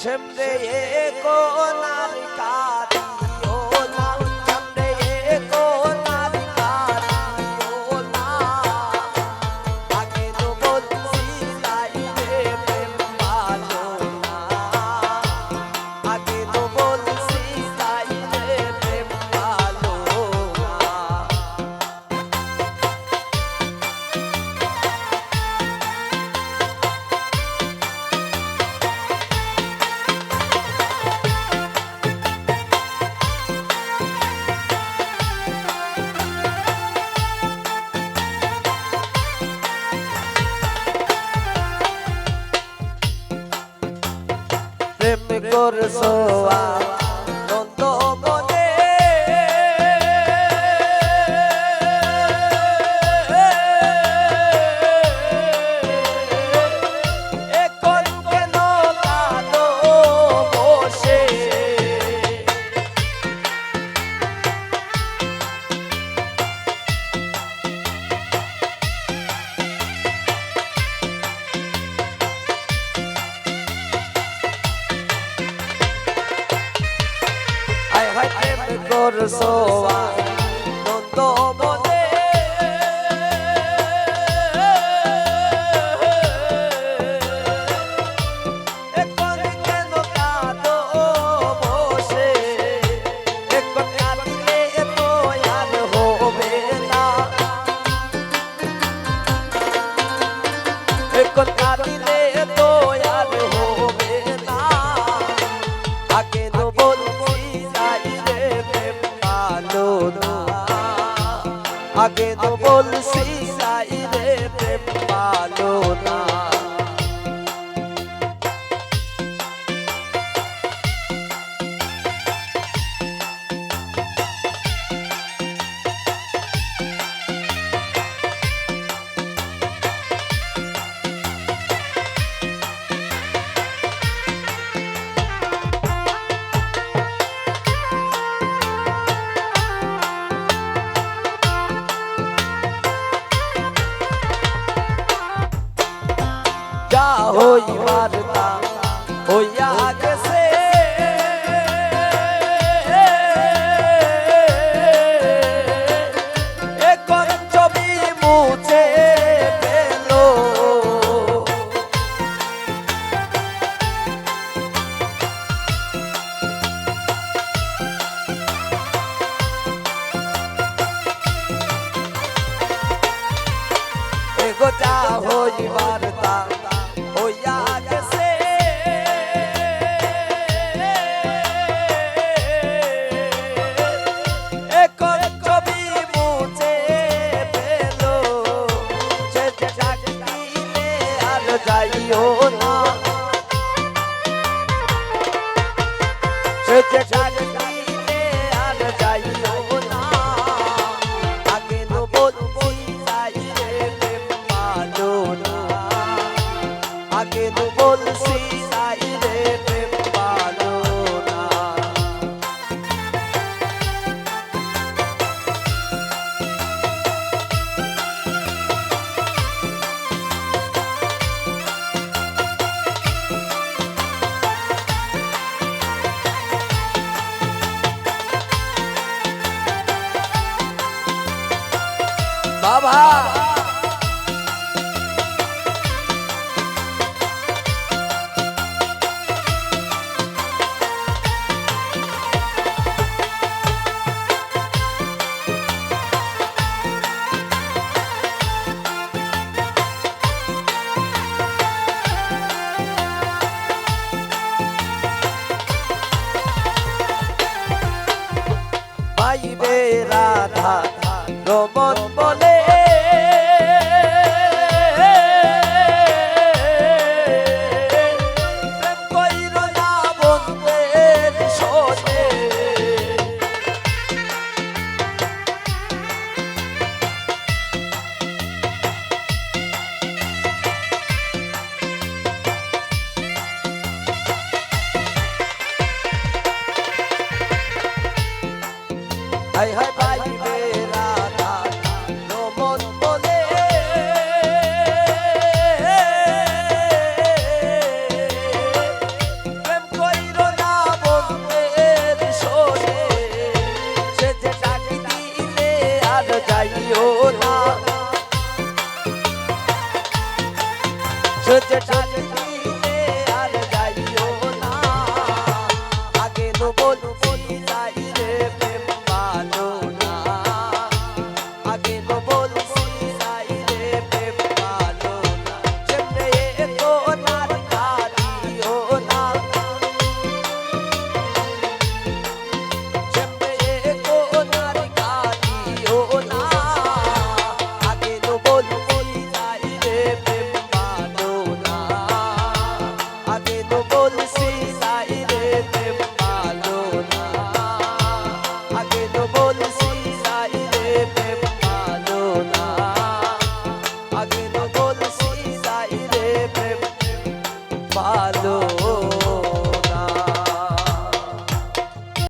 সেমরে কোনার কারিও না সেমরে কোনার কারিও না আগে তো বলছি লাইরে প্রেম ভালো না আগে তো বলছি লাইরে প্রেম ভালো না প্রেম করছো আনন্দ মনে এখন কেন কাঁদো বসে আয় হায় প্রেম করছো আনন্দ মনে এখন কেন কাঁদো বসে এখন কাঁদিলে তো আর হবে না এখন কাঁদিলে তো আর হবে না আগে তো বলছি যাইরে প্রেম ভালো না আগে তো বলছি যাইরে প্রেম ভালো না যা হইবার তা হইয়া গেছে এখন ছবি মুছে ফেলো এগো যা হইবার তা হইয়া গেছে এখন ছবি মুছে ফেলো সে ডাকিলে আর যাইও না সে ডাকিলে আর যাইও না আগে তো বলছি যাইরে প্রেম ভালো না আগে তো বলছি যাইরে প্রেম ভালো না বাবা পাইবে রাধা রমন বলে প্রেম কইর না বন্ধের শোনে হায় হায় পাইবে রাধা রমন বলে প্রেম তুলসী লাই